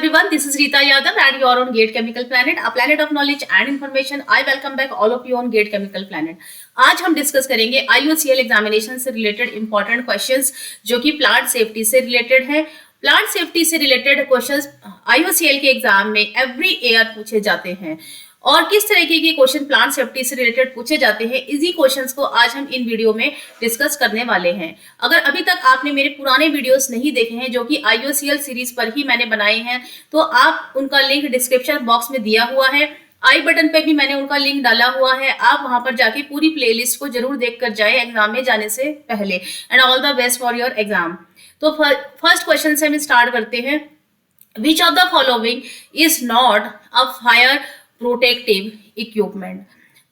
everyone, this is Rita Yadav and you are on Gate Chemical Planet, a planet of knowledge and information. I welcome back all of you on Gate Chemical Planet. आज हम discuss करेंगे IOCL examination से related important questions जो कि plant safety से related है। Plant safety से related questions IOCL के एग्जाम में एवरी ईयर पूछे जाते हैं और किस तरीके के क्वेश्चन प्लांट सेफ्टी से रिलेटेड पूछे जाते हैं, इसी क्वेश्चंस को आज हम इन वीडियो में डिस्कस करने वाले हैं। अगर अभी तक आपने मेरे पुराने वीडियोस नहीं देखे हैं जो कि IOCL सीरीज पर ही मैंने बनाए हैं, तो आप उनका लिंक डिस्क्रिप्शन बॉक्स में दिया हुआ है। आई बटन पे भी मैंने उनका लिंक डाला हुआ है, आप वहां पर जाके पूरी प्लेलिस्ट को जरूर देख कर जाए एग्जाम में जाने से पहले। And all the best for your exam. तो फर्स्ट क्वेश्चन से हम स्टार्ट करते हैं। विच of the following is not a fire protective equipment?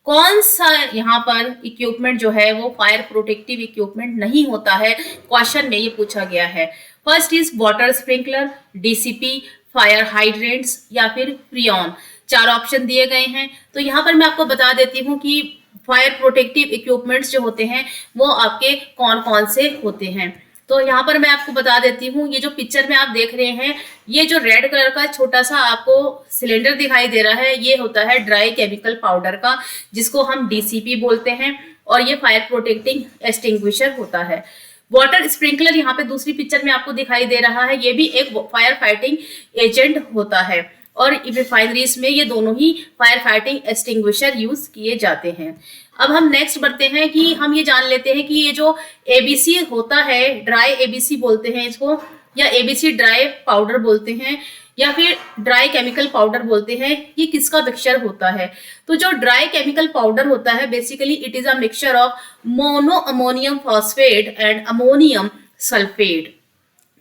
कौन सा यहाँ पर इक्विपमेंट जो है वो फायर प्रोटेक्टिव इक्विपमेंट नहीं होता है, क्वेश्चन में ये पूछा गया है। First is water sprinkler, DCP, fire hydrants या फिर फ्रियॉन। चार ऑप्शन दिए गए हैं। तो यहाँ पर मैं आपको बता देती हूँ कि फायर प्रोटेक्टिव इक्विपमेंट्स जो होते हैं वो आपके कौन कौन से होते हैं। तो यहाँ पर मैं आपको बता देती हूँ, ये जो पिक्चर में आप देख रहे हैं, ये जो रेड कलर का छोटा सा आपको सिलेंडर दिखाई दे रहा है, ये होता है ड्राई केमिकल पाउडर का, जिसको हम डीसीपी बोलते हैं, और ये फायर प्रोटेक्टिंग एक्सटिंग्विशर होता है। वाटर स्प्रिंकलर यहाँ पे दूसरी पिक्चर में आपको दिखाई दे रहा है, ये भी एक फायर फाइटिंग एजेंट होता है और रिफाइनरीज में ये दोनों ही फायर फाइटिंग एक्सटिंग्विशर यूज किए जाते हैं। अब हम नेक्स्ट बढ़ते हैं कि हम ये जान लेते हैं कि ये जो एबीसी होता है, ड्राई एबीसी बोलते हैं इसको, या एबीसी ड्राई पाउडर बोलते हैं, या फिर ड्राई केमिकल पाउडर बोलते हैं, ये किसका मिक्सचर होता है? तो जो ड्राई केमिकल पाउडर होता है, basically it is a mixture of mono ammonium phosphate and ammonium sulphate.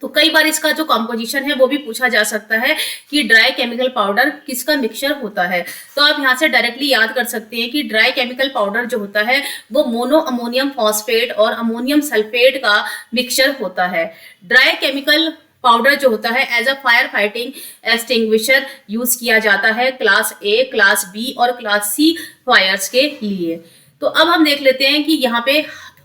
तो कई बार इसका जो कंपोजिशन है वो भी पूछा जा सकता है कि ड्राई केमिकल पाउडर किसका मिक्सचर होता है। तो आप यहाँ से डायरेक्टली याद कर सकते हैं कि ड्राई केमिकल पाउडर जो होता है वो मोनो अमोनियम फॉस्फेट और अमोनियम सल्फेट का मिक्सचर होता है। ड्राई केमिकल पाउडर जो होता है as a fire fighting extinguisher use किया जाता है क्लास ए, क्लास बी और क्लास सी फायर्स के लिए। तो अब हम देख लेते हैं कि यहाँ पे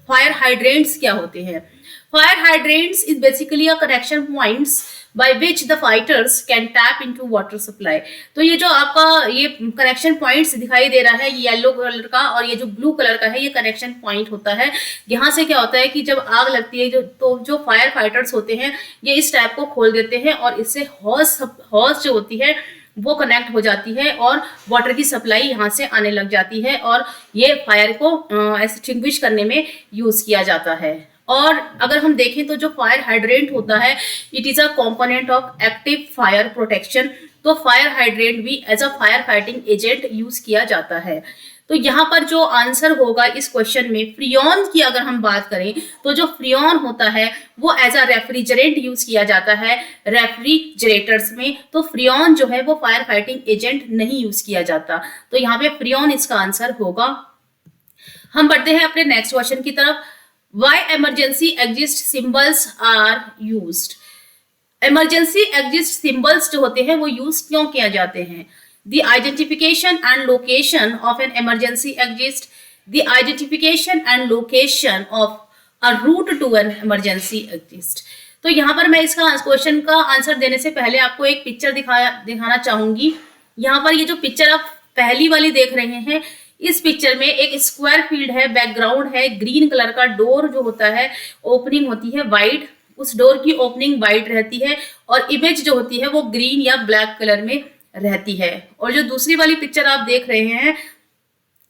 फायर हाइड्रेंट्स क्या होते हैं। Fire hydrants is basically a connection points by which the fighters can tap into water supply। तो ये जो आपका ये कनेक्शन पॉइंट्स दिखाई दे रहा है, ये येलो कलर का और ये जो ब्लू कलर का है, ये कनेक्शन पॉइंट होता है। यहाँ से क्या होता है कि जब आग लगती है जो फायर फाइटर्स होते हैं ये इस टैप को खोल देते हैं और इससे हॉस जो होती है वो कनेक्ट हो जाती है और वाटर की सप्लाई यहाँ से आने लग जाती है और ये फायर को एक्सटिंग्विश करने में यूज किया जाता है। और अगर हम देखें तो जो फायर हाइड्रेंट होता है it is a component of active fire protection. तो फायर हाइड्रेंट भी as a fire fighting agent use किया जाता है। तो यहाँ पर जो आंसर होगा इस क्वेश्चन में, फ्रियॉन की अगर हम बात करें तो जो फ्रियॉन होता है वो एज अ रेफ्रिजरेंट यूज किया जाता है रेफ्रिजरेटर्स में। तो फ्रियॉन जो है वो फायर फाइटिंग एजेंट नहीं यूज किया जाता। तो यहाँ पे फ्रियॉन इसका आंसर होगा। हम बढ़ते हैं अपने नेक्स्ट क्वेश्चन की तरफ। Why emergency exit symbols are used? Emergency exit symbols जो होते हैं वो यूज क्यों किया जाते हैं? The identification and location of an emergency exit, the identification and location of a route to an emergency exit। तो यहाँ पर मैं इसका क्वेश्चन का आंसर देने से पहले आपको एक पिक्चर दिखाना चाहूंगी। यहाँ पर ये जो पिक्चर आप पहली वाली देख रहे हैं, इस पिक्चर में एक स्क्वायर फील्ड है, बैकग्राउंड है, ग्रीन कलर का डोर जो होता है ओपनिंग होती है वाइट, उस डोर की ओपनिंग वाइट रहती है और इमेज जो होती है वो ग्रीन या ब्लैक कलर में रहती है। और जो दूसरी वाली पिक्चर आप देख रहे हैं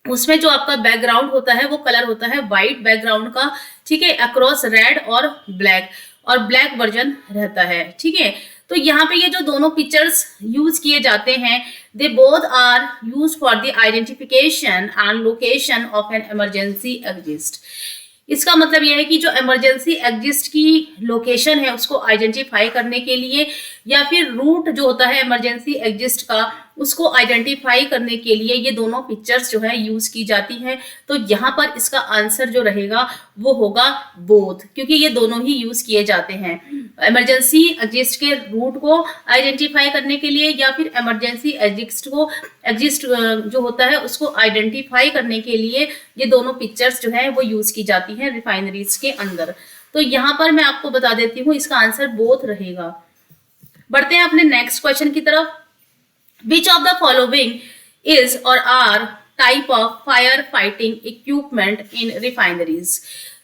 उसमें जो आपका बैकग्राउंड होता है वो कलर होता है वाइट बैकग्राउंड का, ठीक है, अक्रॉस रेड और ब्लैक वर्जन रहता है, ठीक है। तो यहाँ पे ये जो दोनों पिक्चर्स यूज किए जाते हैं they both are use for the identification and location of an emergency exit. इसका मतलब यह है कि जो इमरजेंसी एग्जिट की लोकेशन है उसको आइडेंटिफाई करने के लिए या फिर रूट जो होता है इमरजेंसी एग्जिट का उसको आइडेंटिफाई करने के लिए ये दोनों पिक्चर्स जो है यूज की जाती हैं। तो यहाँ पर इसका आंसर जो रहेगा वो होगा बोथ, क्योंकि ये दोनों ही यूज किए जाते हैं। इमरजेंसी एग्जिट के रूट को आइडेंटिफाई करने के लिए या फिर इमरजेंसी एग्जिट जो होता है उसको आइडेंटिफाई करने के लिए ये दोनों पिक्चर्स जो है वो यूज की जाती हैं रिफाइनरीज के अंदर। तो यहाँ पर मैं आपको बता देती हूँ इसका आंसर बोथ रहेगा। बढ़ते हैं अपने नेक्स्ट क्वेश्चन की तरफ। Which of the following is or are type of fire fighting equipment in refineries.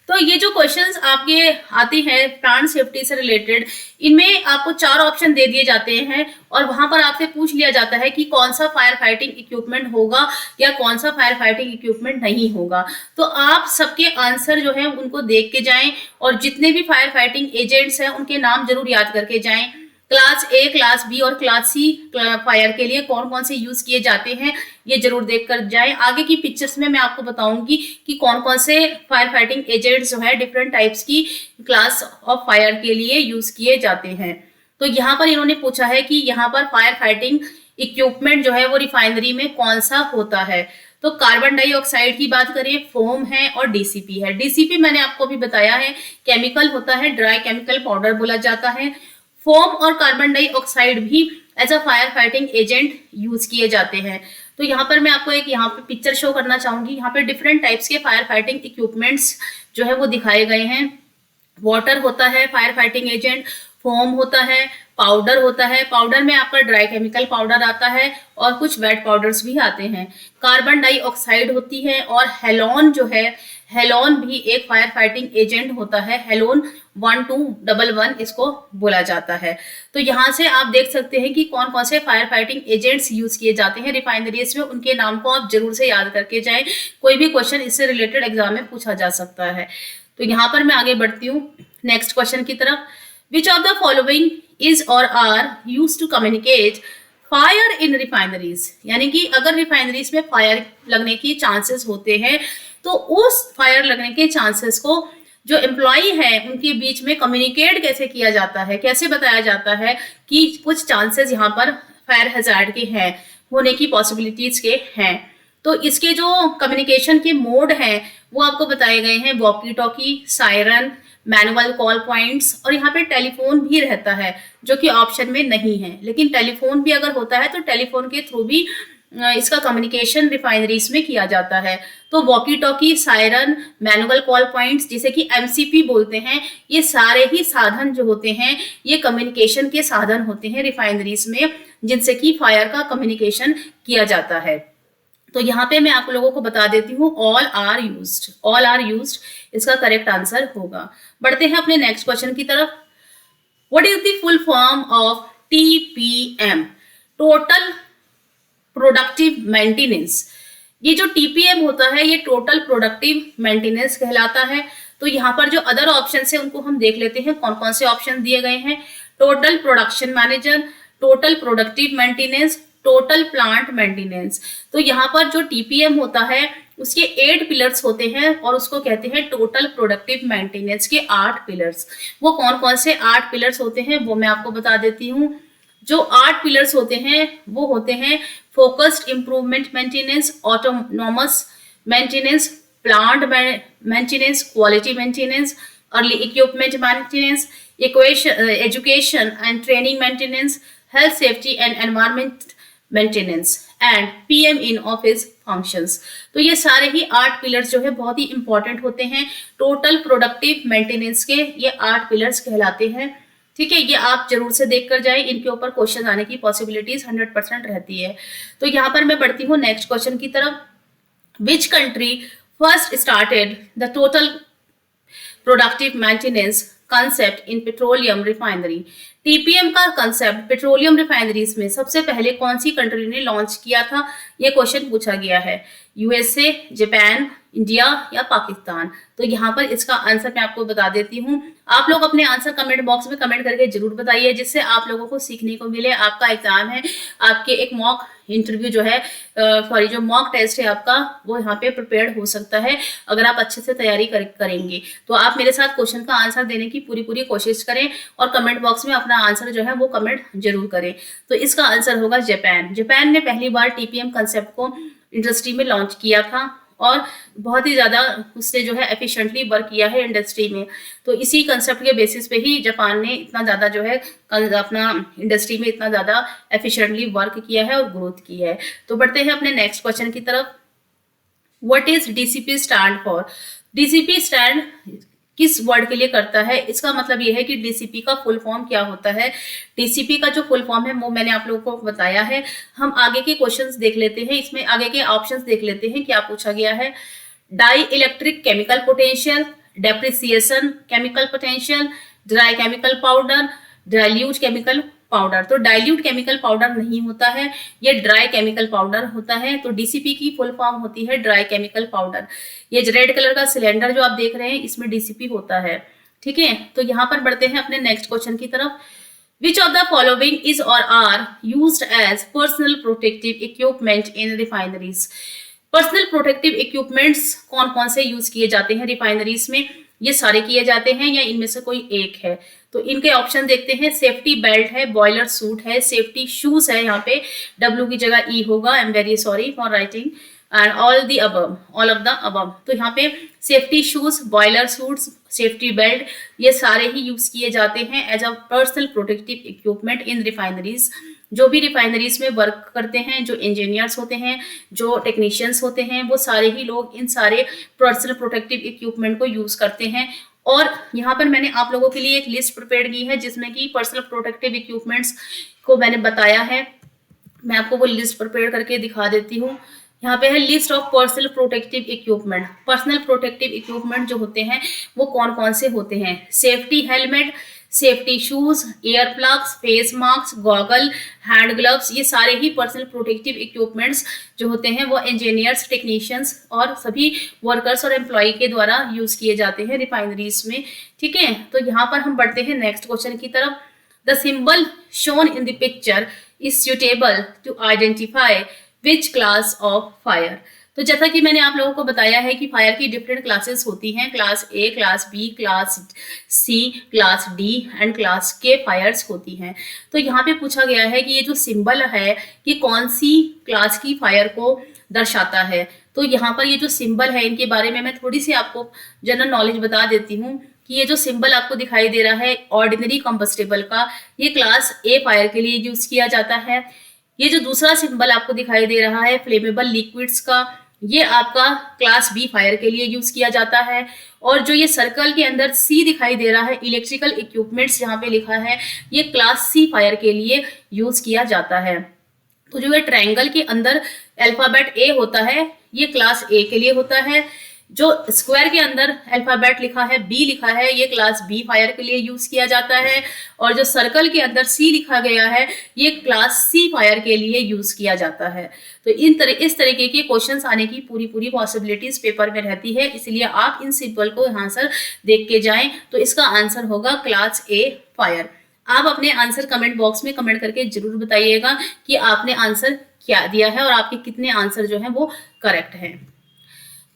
तो ये जो क्वेश्चंस आपके आते हैं प्लांट सेफ्टी से रिलेटेड, इनमें आपको 4 ऑप्शन दे दिए जाते हैं और वहां पर आपसे पूछ लिया जाता है कि कौन सा फायर फाइटिंग इक्विपमेंट होगा या कौन सा फायर फाइटिंग इक्विपमेंट नहीं होगा। तो आप सबके आंसर जो है उनको देख के जाएं और जितने भी फायर फाइटिंग एजेंट्स हैं उनके नाम जरूर याद करके जाएं। क्लास ए, क्लास बी और क्लास सी फायर के लिए कौन कौन से यूज किए जाते हैं ये जरूर देख कर जाएं। आगे की पिक्चर्स में मैं आपको बताऊंगी कि कौन कौन से फायर फाइटिंग एजेंट्स जो है डिफरेंट टाइप्स की क्लास ऑफ फायर के लिए यूज किए जाते हैं। तो यहाँ पर इन्होंने पूछा है कि यहाँ पर फायर फाइटिंग इक्विपमेंट जो है वो रिफाइनरी में कौन सा होता है। तो कार्बन डाइऑक्साइड की बात करें, फोम है और डीसीपी है। डीसीपी मैंने आपको भी बताया है केमिकल होता है, ड्राई केमिकल पाउडर बोला जाता है। फोम और कार्बन डाइऑक्साइड भी as a fire fighting agent use किए जाते हैं। तो यहाँ पर मैं आपको एक यहाँ पे पिक्चर शो करना चाहूंगी। यहाँ पे डिफरेंट टाइप्स के फायर फाइटिंग इक्विपमेंट्स जो है वो दिखाए गए हैं। वाटर होता है फायर फाइटिंग एजेंट, फोम होता है, पाउडर होता है, पाउडर में आपका ड्राई केमिकल पाउडर आता है और कुछ वेट पाउडर्स भी आते हैं। कार्बन डाइऑक्साइड होती है और हेलोन जो है, हेलोन भी एक फायर फाइटिंग एजेंट होता है। हेलोन 1211 इसको बोला जाता है। तो यहाँ से आप देख सकते हैं कि कौन कौन से फायर फाइटिंग एजेंट्स यूज किए जाते हैं रिफाइनरीज में, उनके नाम को आप जरूर से याद करके जाएं। कोई भी क्वेश्चन इससे रिलेटेड एग्जाम में पूछा जा सकता है। तो यहाँ पर मैं आगे बढ़ती हूँ नेक्स्ट क्वेश्चन की तरफ। Which of the following is or are use to communicate fire in refineries. यानी कि अगर रिफाइनरीज में फायर लगने की चांसेस होते हैं तो उस फायर लगने के चांसेस को जो एम्प्लॉय है उनके बीच में कम्युनिकेट कैसे किया जाता है, कैसे बताया जाता है कि कुछ चांसेस यहाँ पर फायर हैजार्ड के हैं, होने की पॉसिबिलिटीज के हैं। तो इसके जो कम्युनिकेशन के मोड हैं वो आपको बताए गए हैं, walkie talkie, siren, manual call points और यहाँ पे टेलीफोन भी रहता है जो कि ऑप्शन में नहीं है। लेकिन टेलीफोन भी अगर होता है तो टेलीफोन के थ्रू भी इसका कम्युनिकेशन रिफाइनरीज में किया जाता है। तो walkie talkie, siren, manual call points जिसे कि एमसीपी बोलते हैं, ये सारे ही साधन जो होते हैं ये कम्युनिकेशन के साधन होते हैं रिफाइनरीज में, जिनसे कि फायर का कम्युनिकेशन किया जाता है। तो यहाँ पे मैं आप लोगों को बता देती हूँ all are used, all are used इसका करेक्ट आंसर होगा। बढ़ते हैं अपने नेक्स्ट क्वेश्चन की तरफ। What is the full form of TPM, total productive maintenance. ये जो टीपीएम होता है ये टोटल प्रोडक्टिव मेंटेनेंस कहलाता है। तो यहाँ पर जो अदर ऑप्शन है उनको हम देख लेते हैं कौन कौन से ऑप्शन दिए गए हैं। Total production manager, total productive maintenance, total plant maintenance. तो यहाँ पर जो टीपीएम होता है उसके 8 पिलर्स होते हैं और उसको कहते हैं टोटल प्रोडक्टिव मेंटेनेंस के 8 पिलर्स। वो कौन कौन से 8 पिलर्स होते हैं वो मैं आपको बता देती हूँ। जो 8 पिलर्स होते हैं वो होते हैं focused improvement maintenance, autonomous maintenance, plant maintenance, quality maintenance, early equipment maintenance, education and training maintenance, health safety and environment maintenance and PM in office functions. तो ये सारे ही 8 पिलर्स जो है बहुत ही इंपॉर्टेंट होते हैं। टोटल प्रोडक्टिव मेंटेनेंस के ये 8 पिलर्स कहलाते हैं। ठीक है, ये आप जरूर से देख कर जाए, इनके ऊपर क्वेश्चन आने की पॉसिबिलिटीज 100% रहती है। तो यहाँ पर मैं बढ़ती हूँ नेक्स्ट क्वेश्चन की तरफ। Which country first started the total productive maintenance concept in petroleum refinery. TPM का कंसेप्ट पेट्रोलियम रिफाइनरीज में सबसे पहले कौन सी कंट्री ने लॉन्च किया था, ये क्वेश्चन पूछा गया है। यूएसए, जापान, इंडिया या पाकिस्तान। तो यहाँ पर इसका आंसर मैं आपको बता देती हूँ। आप लोग अपने आंसर कमेंट बॉक्स में कमेंट करके जरूर बताइए, जिससे आप लोगों को सीखने को मिले। आपका एग्जाम है, आपके एक मॉक इंटरव्यू जो है, सॉरी जो मॉक टेस्ट है आपका, वो यहाँ पे प्रिपेयर हो सकता है अगर आप अच्छे से तैयारी करेंगे। तो आप मेरे साथ क्वेश्चन का आंसर देने की पूरी कोशिश करें और कमेंट बॉक्स में अपना आंसर जो है वो कमेंट जरूर करें। तो इसका आंसर होगा जापान। जापान ने पहली बार टीपीएम कंसेप्ट को इंडस्ट्री में लॉन्च किया था और बहुत ही ज़्यादा उससे जो है एफिशिएंटली वर्क किया है इंडस्ट्री में। तो इसी कंसेप्ट के बेसिस पे ही जापान ने इतना ज़्यादा जो है अपना इंडस्ट्री में इतना ज़्यादा एफिशिएंटली वर्क किया है और ग्रोथ की है। तो बढ़ते हैं अपने नेक्स्ट क्वेश्चन की तरफ। What is DCP stand for. DCP stand किस वर्ड के लिए करता है, इसका मतलब ये है कि डीसीपी का फुल फॉर्म क्या होता है। डीसीपी का जो फुल फॉर्म है वो मैंने आप लोगों को बताया है। हम आगे के क्वेश्चंस देख लेते हैं, इसमें आगे के ऑप्शंस देख लेते हैं क्या पूछा गया है। Dielectric chemical potential, depreciation chemical potential, dry chemical powder, dilute chemical powder. तो डाइल्यूट केमिकल पाउडर नहीं होता है, ये ड्राई केमिकल पाउडर होता है। तो डीसीपी की फुल फॉर्म होती है ड्राई केमिकल पाउडर। ये रेड कलर का सिलेंडर जो आप देख रहे हैं इसमें डीसीपी होता है, ठीक है। तो यहाँ पर बढ़ते हैं अपने नेक्स्ट क्वेश्चन की तरफ। Which of the following is or are used as personal protective equipment in refineries? Personal protective equipments कौन कौन से यूज किए जाते हैं रिफाइनरीज में? ये सारे किए जाते हैं या इनमें से कोई एक है? तो इनके ऑप्शन देखते हैं। सेफ्टी बेल्ट है, बॉयलर सूट है, सेफ्टी शूज है, यहाँ पे W की जगह E होगा, I am very sorry for writing, and all the above, all of the above. तो यहाँ पे safety shoes, boiler suits, safety belt, ये सारे ही यूज किए जाते हैं as a personal protective equipment in refineries. जो भी रिफाइनरीज में वर्क करते हैं, जो इंजीनियर्स होते हैं, जो टेक्नीशियंस होते हैं, वो सारे ही लोग इन सारे पर्सनल प्रोटेक्टिव इक्विपमेंट को यूज करते हैं। और यहाँ पर मैंने आप लोगों के लिए एक लिस्ट प्रिपेयर की है जिसमें कि पर्सनल प्रोटेक्टिव इक्विपमेंट्स को मैंने बताया है। मैं आपको वो लिस्ट प्रिपेयर करके दिखा देती हूँ। यहाँ पे है list of personal protective equipment. Personal protective equipment जो होते हैं वो कौन कौन से होते हैं? Safety helmet, safety shoes, air plugs, face mask, goggle, hand gloves, ये सारे ही पर्सनल प्रोटेक्टिव इक्विपमेंट्स जो होते हैं वो इंजीनियर्स, टेक्नीशियंस और सभी वर्कर्स और एम्प्लॉय के द्वारा यूज किए जाते हैं रिफाइनरीज में, ठीक है। तो यहाँ पर हम बढ़ते हैं नेक्स्ट क्वेश्चन की तरफ। The symbol shown in the picture is suitable to identify which class of fire. तो जैसा कि मैंने आप लोगों को बताया है कि फायर की डिफरेंट क्लासेस होती हैं, class A, class B, class C, class D and class K fires होती हैं। तो यहाँ पे पूछा गया है कि ये जो सिंबल है ये कौन सी क्लास की फायर को दर्शाता है। तो यहाँ पर ये जो सिंबल है इनके बारे में मैं थोड़ी सी आपको जनरल नॉलेज बता देती हूँ कि ये जो सिंबल आपको दिखाई दे रहा है ऑर्डिनरी कंबस्टेबल का, ये क्लास ए फायर के लिए यूज किया जाता है। ये जो दूसरा सिंबल आपको दिखाई दे रहा है फ्लेमेबल लिक्विड्स का, ये आपका क्लास बी फायर के लिए यूज किया जाता है। और जो ये सर्कल के अंदर सी दिखाई दे रहा है इलेक्ट्रिकल इक्विपमेंट्स जहाँ पे लिखा है, ये क्लास सी फायर के लिए यूज किया जाता है। तो जो ये ट्रायंगल के अंदर अल्फाबेट ए होता है ये क्लास ए के लिए होता है। जो स्क्वायर के अंदर अल्फाबेट लिखा है बी लिखा है ये क्लास बी फायर के लिए यूज किया जाता है। और जो सर्कल के अंदर सी लिखा गया है ये क्लास सी फायर के लिए यूज किया जाता है। तो इस तरीके के क्वेश्चंस आने की पूरी पॉसिबिलिटीज पेपर में रहती है, इसलिए आप इन सिंबल को आंसर देख के जाएं। तो इसका आंसर होगा क्लास ए फायर। आप अपने आंसर कमेंट बॉक्स में कमेंट करके जरूर बताइएगा कि आपने आंसर क्या दिया है और आपके कितने आंसर जो है वो करेक्ट हैं।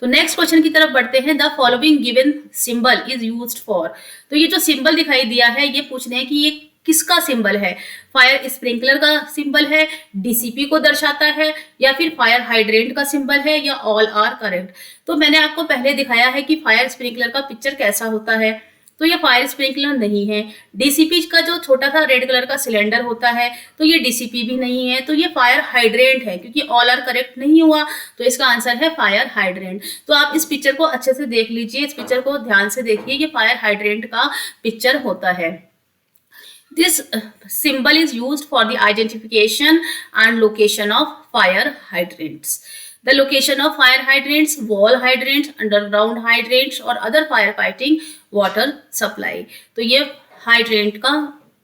तो नेक्स्ट क्वेश्चन की तरफ बढ़ते हैं। The following given symbol is used for. तो ये जो सिंबल दिखाई दिया है ये पूछ रहे हैं कि ये किसका सिंबल है? फायर स्प्रिंकलर का सिंबल है, डीसीपी को दर्शाता है, या फिर फायर हाइड्रेंट का सिंबल है, या ऑल आर करेक्ट। तो मैंने आपको पहले दिखाया है कि फायर स्प्रिंकलर का पिक्चर कैसा होता है, तो ये फायर स्प्रिंकलर नहीं है। डीसीपी का जो छोटा सा रेड कलर का सिलेंडर होता है तो ये डीसीपी भी नहीं है। तो ये फायर हाइड्रेंट है, क्योंकि ऑल आर करेक्ट नहीं हुआ तो इसका आंसर है फायर हाइड्रेंट। तो आप इस पिक्चर को अच्छे से देख लीजिए, इस पिक्चर को ध्यान से देखिए, ये फायर हाइड्रेंट का पिक्चर होता है। This symbol is used for the identification and location of fire hydrants. The location of fire hydrants, wall hydrants, underground hydrants और other firefighting water supply. तो ये हाइड्रेंट का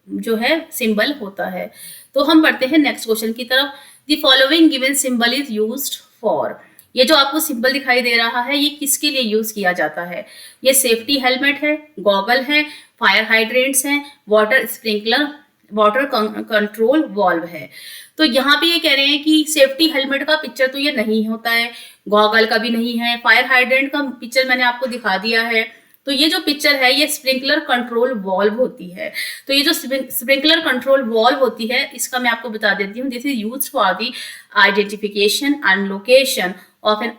जो है सिंबल होता है। तो हम बढ़ते हैं नेक्स्ट क्वेश्चन की तरफ। The following given symbol is used for. ये जो आपको सिंबल दिखाई दे रहा है ये किसके लिए यूज किया जाता है? ये सेफ्टी हेलमेट है, गॉगल है, फायर हाइड्रेंट्स हैं, water sprinkler, water control valve है। तो यहाँ पे ये कह रहे हैं कि सेफ्टी हेलमेट का पिक्चर तो ये नहीं होता है, गॉगल का भी नहीं है, फायर हाइड्रेंट का पिक्चर मैंने आपको दिखा दिया है। तो ये जो पिक्चर है ये स्प्रिंकलर कंट्रोल वॉल्व होती है। तो ये जो स्प्रिंकलर कंट्रोल वॉल्व होती है इसका मैं आपको बता देती हूँ। This is used for the identification and location of an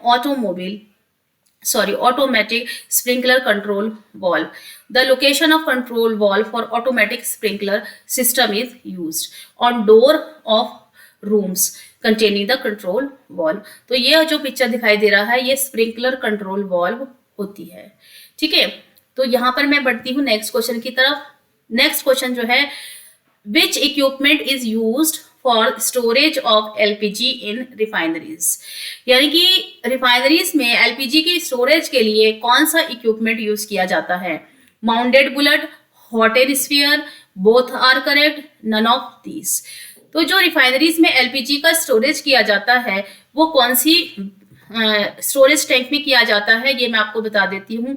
automatic sprinkler control valve. The location of control valve for automatic sprinkler system is used on door of rooms containing the control valve. तो ये जो picture दिखाई दे रहा है ये sprinkler control valve होती है, ठीक है। तो यहाँ पर मैं बढ़ती हूँ नेक्स्ट क्वेश्चन की तरफ। नेक्स्ट क्वेश्चन जो है, which equipment is used for storage of LPG in refineries, यानी कि रिफाइनरीज में एलपीजी की स्टोरेज के लिए कौन सा इक्विपमेंट यूज किया जाता है? Mounted bullet, hot air sphere, both are correct, none of these. तो जो रिफाइनरीज में एलपीजी का स्टोरेज किया जाता है वो कौन सी स्टोरेज टैंक में किया जाता है, ये मैं आपको बता देती हूँ।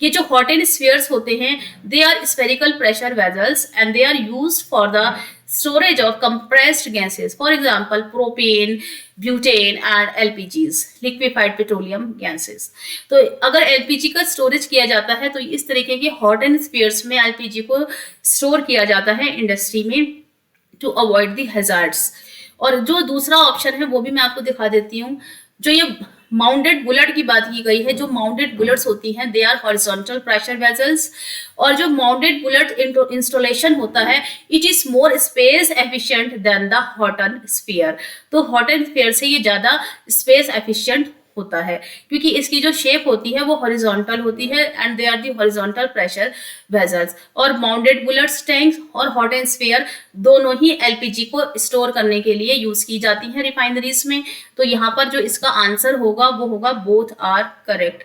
ये जो हॉट एंड स्फीयर्स होते हैं, they are spherical pressure vessels and they are used for the storage of compressed gases, for example propane, butane and LPGs, liquefied petroleum gases. तो अगर एलपीजी का स्टोरेज किया जाता है तो इस तरीके के हॉट एंड स्फीयर्स में एलपीजी को स्टोर किया जाता है इंडस्ट्री में, टू अवॉइड द हैजार्ड्स। और जो दूसरा ऑप्शन है वो भी मैं आपको दिखा देती हूँ। जो ये माउंटेड बुलेट की बात की गई है, जो माउंटेड बुलेट्स होती हैं they are horizontal pressure vessels, और जो माउंटेड बुलेट इंस्टॉलेशन होता है it is more space efficient than the hot and sphere. तो हॉट एंड स्फीयर से ये ज्यादा स्पेस एफिशिएंट होता है क्योंकि इसकी जो शेप होती है वो हॉरिजॉन्टल होती है and they are the horizontal pressure vessels. और माउंटेड बुलेट्स टैंक्स और हॉट एंड स्फीयर दोनों ही एलपीजी को स्टोर करने के लिए यूज की जाती हैं रिफाइनरीज में। तो यहाँ पर जो इसका आंसर होगा वो होगा बोथ आर करेक्ट।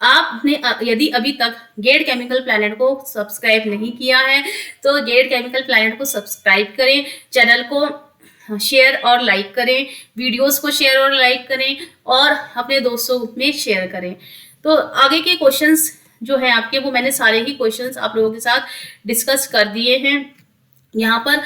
आपने यदि अभी तक गेट केमिकल प्लैनेट को सब्सक्राइब नहीं किया है तो गेट केमिकल प्लैनेट को सब्सक्राइब करें, चैनल को शेयर और लाइक करें, वीडियोस को शेयर और लाइक करें और अपने दोस्तों में शेयर करें। तो आगे के क्वेश्चंस जो है आपके वो मैंने सारे ही क्वेश्चंस आप लोगों के साथ डिस्कस कर दिए हैं यहाँ पर।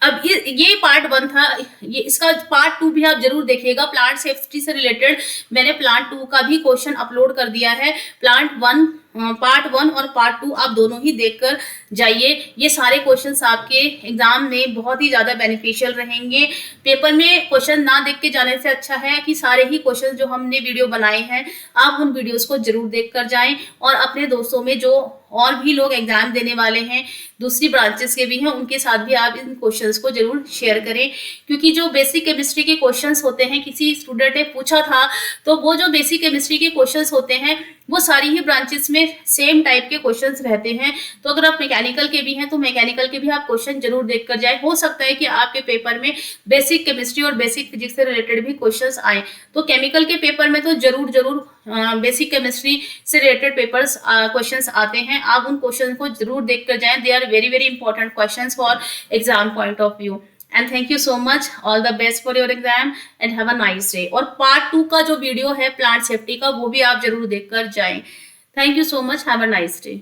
अब ये पार्ट 1 था, ये इसका पार्ट 2 भी आप जरूर देखिएगा। प्लांट सेफ्टी से रिलेटेड मैंने प्लांट 2 का भी क्वेश्चन अपलोड कर दिया है। पार्ट 1 और पार्ट 2 आप दोनों ही देखकर जाइए। ये सारे क्वेश्चंस आपके एग्जाम में बहुत ही ज्यादा बेनिफिशियल रहेंगे। पेपर में क्वेश्चन ना देख के जाने से अच्छा है कि सारे ही क्वेश्चन जो हमने वीडियो बनाए हैं आप उन वीडियोस को जरूर देख कर जाएं और अपने दोस्तों में जो और भी लोग एग्जाम देने वाले हैं, दूसरी ब्रांचेस के भी हैं, उनके साथ भी आप इन क्वेश्चंस को जरूर शेयर करें। क्योंकि जो बेसिक केमिस्ट्री के क्वेश्चंस होते हैं, किसी स्टूडेंट ने पूछा था, तो वो जो बेसिक केमिस्ट्री के क्वेश्चंस होते हैं वो सारी ही ब्रांचेस में सेम टाइप के क्वेश्चंस रहते हैं। तो अगर आप मैकेनिकल के भी हैं तो मैकेनिकल के भी आप क्वेश्चन जरूर देख कर जाए। हो सकता है कि आपके पेपर में बेसिक केमिस्ट्री और बेसिक फिजिक्स से रिलेटेड भी क्वेश्चंस आए। तो केमिकल के पेपर में तो जरूर बेसिक केमिस्ट्री से रिलेटेड पेपर्स क्वेश्चंस आते हैं। आप उन क्वेश्चन को जरूर देख कर जाएं। They are very very important questions for exam point of view. And thank you so much, all the best for your exam and have a nice day. और पार्ट 2 का जो वीडियो है प्लांट सेफ्टी का वो भी आप जरूर देख कर जाएं। Thank you so much, have a nice day.